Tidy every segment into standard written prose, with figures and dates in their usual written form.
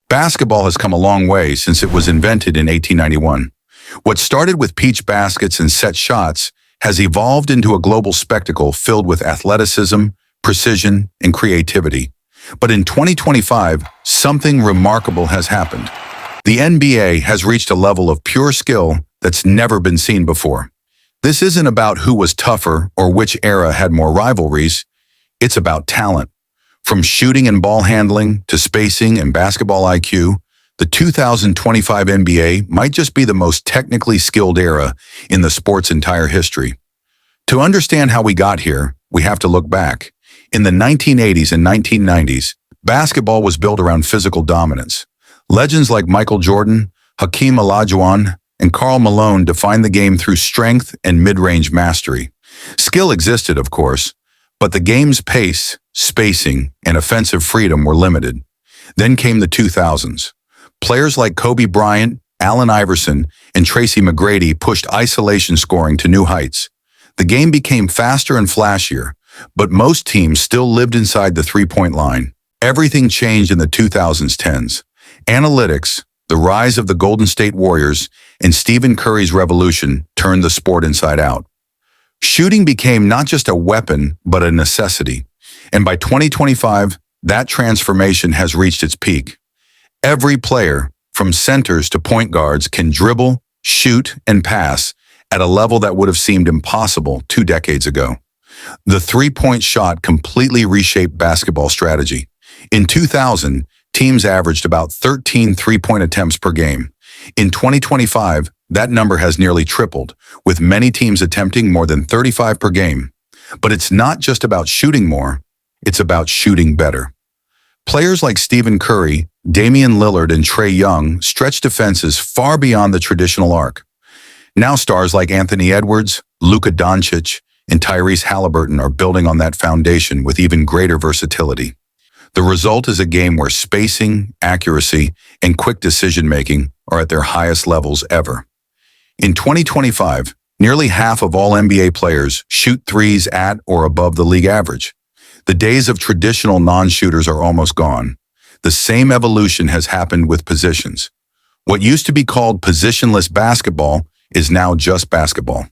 Basketball has come a long way since it was invented in 1891. What started with peach baskets and set shots has evolved into a global spectacle filled with athleticism, precision, and creativity. But in 2025, something remarkable has happened. The NBA has reached a level of pure skill that's never been seen before. This isn't about who was tougher or which era had more rivalries. It's about talent. From shooting and ball handling to spacing and basketball IQ, the 2025 NBA might just be the most technically skilled era in the sport's entire history. To understand how we got here, we have to look back. In the 1980s and 1990s, basketball was built around physical dominance. Legends like Michael Jordan, Hakeem Olajuwon, and Karl Malone defined the game through strength and mid-range mastery. Skill existed, of course, but the game's pace, spacing, and offensive freedom were limited. Then came the 2000s. Players like Kobe Bryant, Allen Iverson, and Tracy McGrady pushed isolation scoring to new heights. The game became faster and flashier, but most teams still lived inside the three-point line. Everything changed in the 2010s. Analytics, the rise of the Golden State Warriors, and Stephen Curry's revolution turned the sport inside out. Shooting became not just a weapon, but a necessity. And by 2025, that transformation has reached its peak. Every player, from centers to point guards, can dribble, shoot, and pass at a level that would have seemed impossible 2 decades ago. The three-point shot completely reshaped basketball strategy. In 2000, teams averaged about 13 three-point attempts per game. In 2025, that number has nearly tripled, with many teams attempting more than 35 per game. But it's not just about shooting more, it's about shooting better. Players like Stephen Curry, Damian Lillard, and Trae Young stretch defenses far beyond the traditional arc. Now stars like Anthony Edwards, Luka Doncic, and Tyrese Halliburton are building on that foundation with even greater versatility. The result is a game where spacing, accuracy, and quick decision-making are at their highest levels ever. In 2025, nearly half of all NBA players shoot threes at or above the league average. The days of traditional non-shooters are almost gone. The same evolution has happened with positions. What used to be called positionless basketball is now just basketball.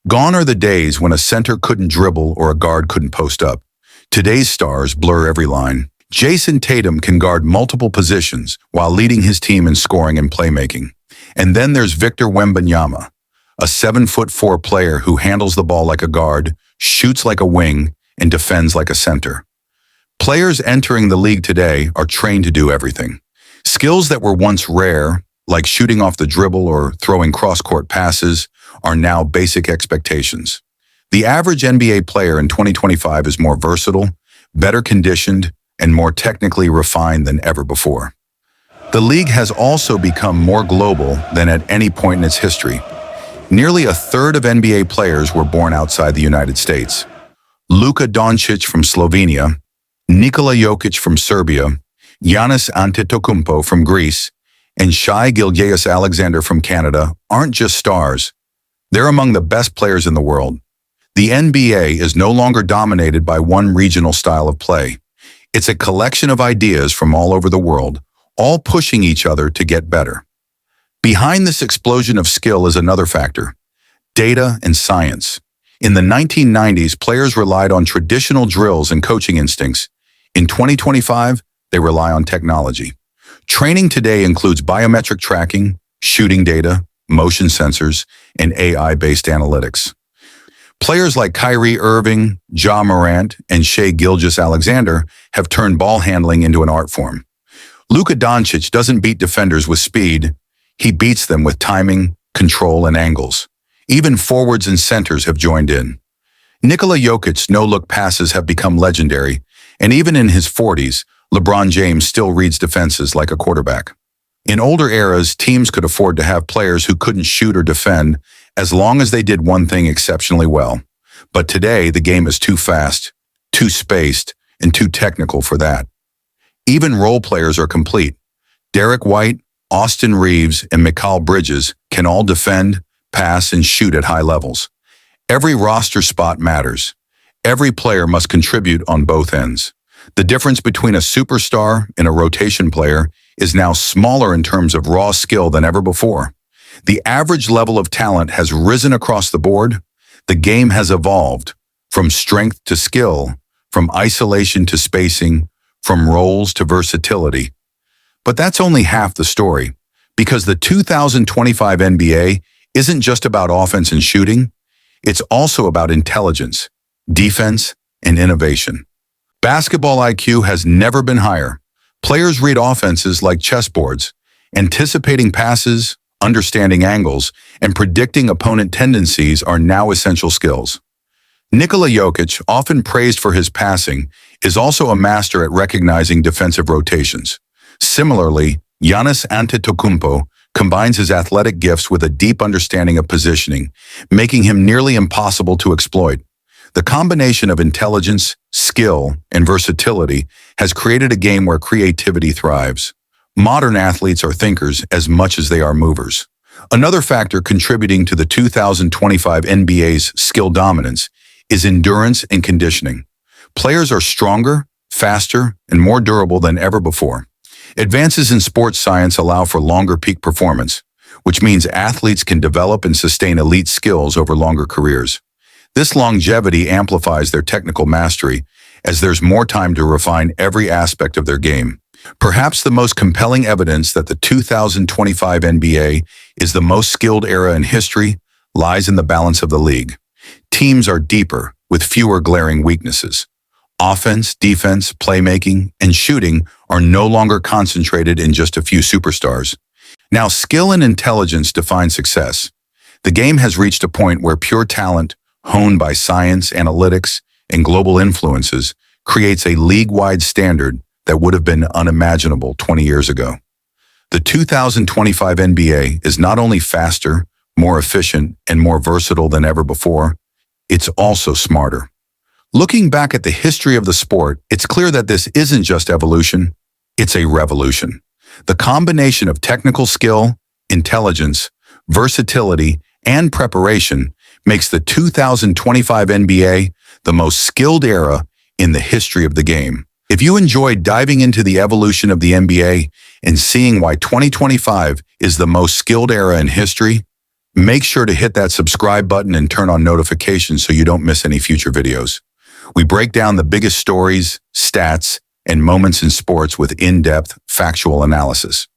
Gone are the days when a center couldn't dribble or a guard couldn't post up. Today's stars blur every line. Jason Tatum can guard multiple positions while leading his team in scoring and playmaking. And then there's Victor Wembanyama, a 7'4" player who handles the ball like a guard, shoots like a wing, and defends like a center. Players entering the league today are trained to do everything. Skills that were once rare, like shooting off the dribble or throwing cross-court passes, are now basic expectations. The average NBA player in 2025 is more versatile, better conditioned, and more technically refined than ever before. The league has also become more global than at any point in its history. Nearly a third of NBA players were born outside the United States. Luka Doncic from Slovenia, Nikola Jokic from Serbia, Giannis Antetokounmpo from Greece, and Shai Gilgeous-Alexander from Canada aren't just stars. They're among the best players in the world. The NBA is no longer dominated by one regional style of play. It's a collection of ideas from all over the world, all pushing each other to get better. Behind this explosion of skill is another factor: data and science. In the 1990s, players relied on traditional drills and coaching instincts. In 2025, they rely on technology. Training today includes biometric tracking, shooting data, motion sensors, and AI-based analytics. Players like Kyrie Irving, Ja Morant, and Shai Gilgeous-Alexander have turned ball handling into an art form. Luka Doncic doesn't beat defenders with speed, he beats them with timing, control, and angles. Even forwards and centers have joined in. Nikola Jokic's no-look passes have become legendary, and even in his 40s, LeBron James still reads defenses like a quarterback. In older eras, teams could afford to have players who couldn't shoot or defend as long as they did one thing exceptionally well. But today, the game is too fast, too spaced, and too technical for that. Even role players are complete. Derek White, Austin Reeves, and Mikal Bridges can all defend, pass, and shoot at high levels. Every roster spot matters. Every player must contribute on both ends. The difference between a superstar and a rotation player is now smaller in terms of raw skill than ever before. The average level of talent has risen across the board. The game has evolved from strength to skill, from isolation to spacing, from roles to versatility. But that's only half the story, because the 2025 NBA isn't just about offense and shooting, it's also about intelligence, defense, and innovation. Basketball IQ has never been higher. Players read offenses like chessboards, anticipating passes, understanding angles, and predicting opponent tendencies are now essential skills. Nikola Jokic, often praised for his passing, is also a master at recognizing defensive rotations. Similarly, Giannis Antetokounmpo combines his athletic gifts with a deep understanding of positioning, making him nearly impossible to exploit. The combination of intelligence, skill, and versatility has created a game where creativity thrives. Modern athletes are thinkers as much as they are movers. Another factor contributing to the 2025 NBA's skill dominance is endurance and conditioning. Players are stronger, faster, and more durable than ever before. Advances in sports science allow for longer peak performance, which means athletes can develop and sustain elite skills over longer careers. This longevity amplifies their technical mastery as there's more time to refine every aspect of their game. Perhaps the most compelling evidence that the 2025 NBA is the most skilled era in history lies in the balance of the league. Teams are deeper, with fewer glaring weaknesses. Offense, defense, playmaking, and shooting are no longer concentrated in just a few superstars. Now, skill and intelligence define success. The game has reached a point where pure talent, honed by science, analytics, and global influences, creates a league-wide standard that would have been unimaginable 20 years ago. The 2025 NBA is not only faster, more efficient, and more versatile than ever before, it's also smarter. Looking back at the history of the sport, it's clear that this isn't just evolution, it's a revolution. The combination of technical skill, intelligence, versatility, and preparation makes the 2025 NBA the most skilled era in the history of the game. If you enjoyed diving into the evolution of the NBA and seeing why 2025 is the most skilled era in history, make sure to hit that subscribe button and turn on notifications so you don't miss any future videos. We break down the biggest stories, stats, and moments in sports with in-depth, factual analysis.